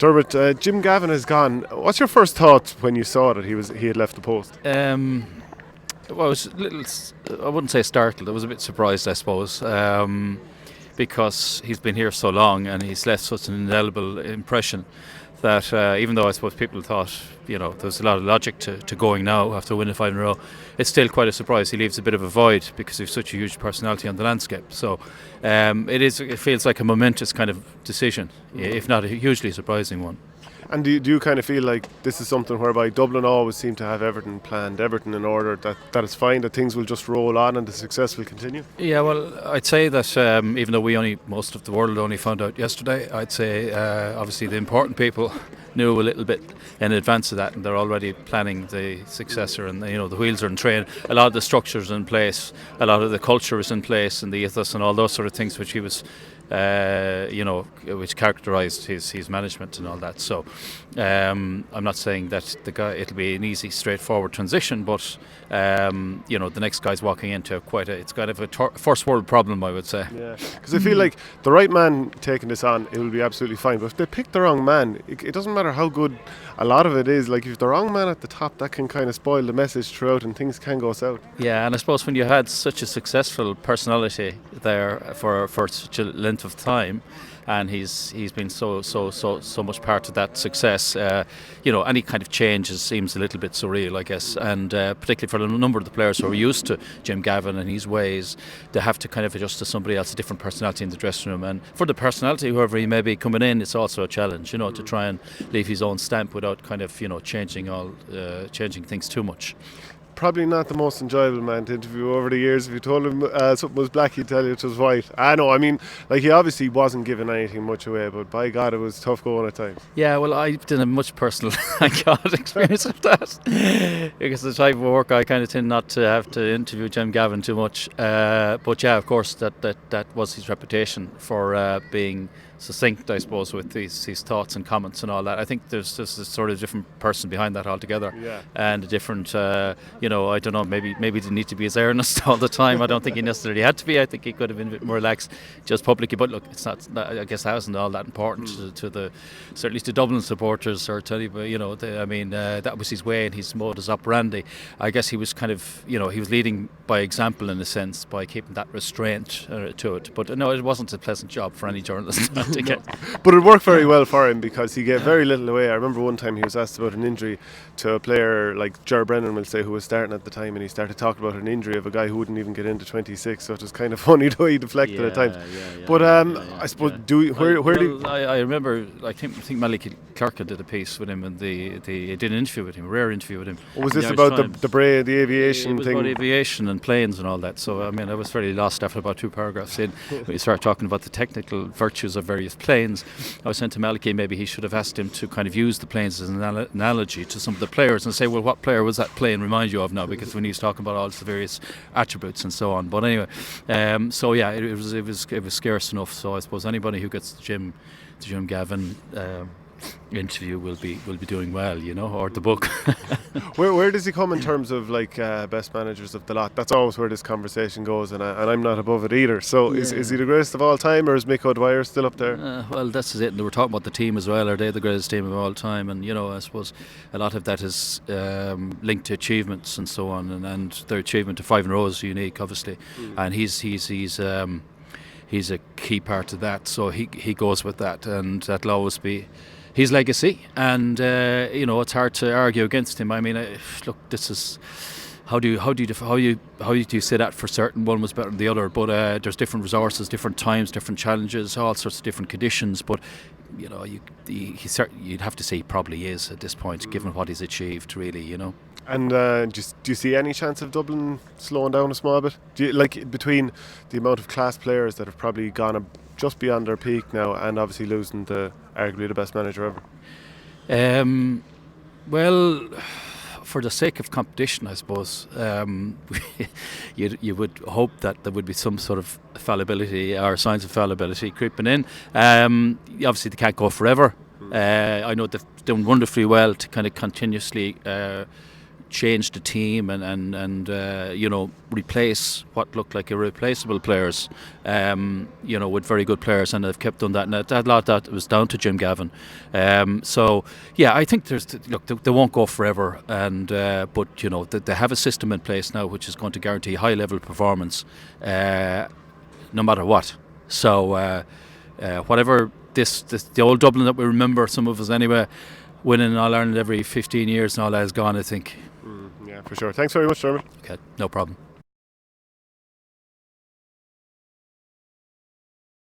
Dermot, Jim Gavin has gone. What's your first thought when you saw that he had left the post? Well, I was a little, I wouldn't say startled, I was a bit surprised, I suppose, because he's been here so long and he's left such an indelible impression that even though I suppose people thought, there's a lot of logic to going now after winning 5 in a row, it's still quite a surprise. He leaves a bit of a void because he's such a huge personality on the landscape. So it feels like a momentous kind of decision, if not a hugely surprising one. And do you kind of feel like this is something whereby Dublin always seem to have everything planned, everything in order, that it's fine, that things will just roll on and the success will continue? Yeah, well, I'd say that even though most of the world only found out yesterday, I'd say obviously the important people knew a little bit in advance of that, and they're already planning the successor, and the wheels are in train. A lot of the structures are in place, a lot of the culture is in place, and the ethos and all those sort of things which he was which characterised his management and all that. So I'm not saying that it'll be an easy, straightforward transition, but the next guy's walking into it's kind of a first world problem, I would say. Yeah, because I feel like the right man taking this on, it will be absolutely fine. But if they pick the wrong man, it doesn't matter how good a lot of it is. Like if the wrong man at the top, that can kind of spoil the message throughout, and things can go south. Yeah, and I suppose when you had such a successful personality there for such a length of time, and he's been so much part of that success, any kind of change seems a little bit surreal, I guess, and particularly for a number of the players who are used to Jim Gavin and his ways, they have to kind of adjust to somebody else, a different personality in the dressing room. And for the personality, whoever he may be coming in, it's also a challenge, to try and leave his own stamp without kind of changing things too much. Probably not the most enjoyable man to interview over the years. If you told him something was black, he'd tell you it was white. He obviously wasn't giving anything much away, but by God, it was tough going at times. Yeah, well, I didn't have much personal experience of that, because the type of work I kind of tend not to have to interview Jim Gavin too much. But yeah, of course, that was his reputation for being succinct, I suppose, with these thoughts and comments and all that. I think there's just a sort of different person behind that altogether, and a different, I don't know, maybe he didn't need to be as earnest all the time. I don't think he necessarily had to be. I think he could have been a bit more relaxed just publicly. But look, it's not. I guess that wasn't all that important to certainly to Dublin supporters or to anybody. That was his way and his modus operandi. I guess he was kind of, he was leading by example in a sense by keeping that restraint to it. But no, it wasn't a pleasant job for any journalist. No. But it worked very well for him because he gave very little away. I remember one time he was asked about an injury to a player like Ger Brennan, will say, who was starting at the time, and he started talking about an injury of a guy who wouldn't even get into 26, so it was kind of funny the way he deflected at times. I suppose, I remember, I think Maliki Clark did a piece with him, and they did an interview with him, a rare interview with him. Was this about the Bray, the aviation thing? It was about aviation and planes and all that. So I was fairly lost after about 2 paragraphs in. When you start talking about the technical virtues of various planes, I was saying to Maliki maybe he should have asked him to kind of use the planes as an analogy to some of the players and say, well, what player was that plane remind you of now? Because when he was talking about all the various attributes and so on. But anyway, it was scarce enough. So I suppose anybody who gets the Jim Gavin interview will be doing well, or the book. Where does he come in terms of best managers of the lot? That's always where this conversation goes, and I'm not above it either. So is he the greatest of all time, or is Micko Dwyer still up there? Well, that's it. And they were talking about the team as well. Are they the greatest team of all time? And I suppose a lot of that is linked to achievements and so on, and their achievement to 5 in a row is unique, obviously, and he's a key part of that. So he goes with that, and that'll always be his legacy, and it's hard to argue against him. Look, this is how do you say that for certain? One was better than the other, but there's different resources, different times, different challenges, all sorts of different conditions. But you'd have to say he probably is at this point, given what he's achieved, really. And do you see any chance of Dublin slowing down a small bit? Do you, between the amount of class players that have probably gone just beyond their peak now, and obviously losing arguably the best manager ever? Well, for the sake of competition, I suppose, you would hope that there would be some sort of fallibility or signs of fallibility creeping in. Obviously, they can't go forever. I know they've done wonderfully well to kind of continuously change the team and replace what looked like irreplaceable players, with very good players, and they've kept doing that. And a lot of that was down to Jim Gavin. I think they won't go forever, and but they have a system in place now which is going to guarantee high level performance, no matter what. So whatever the old Dublin that we remember, some of us anyway, winning All Ireland every 15 years and all that is gone, I think. Yeah, for sure. Thanks very much, Dermot. Okay, no problem.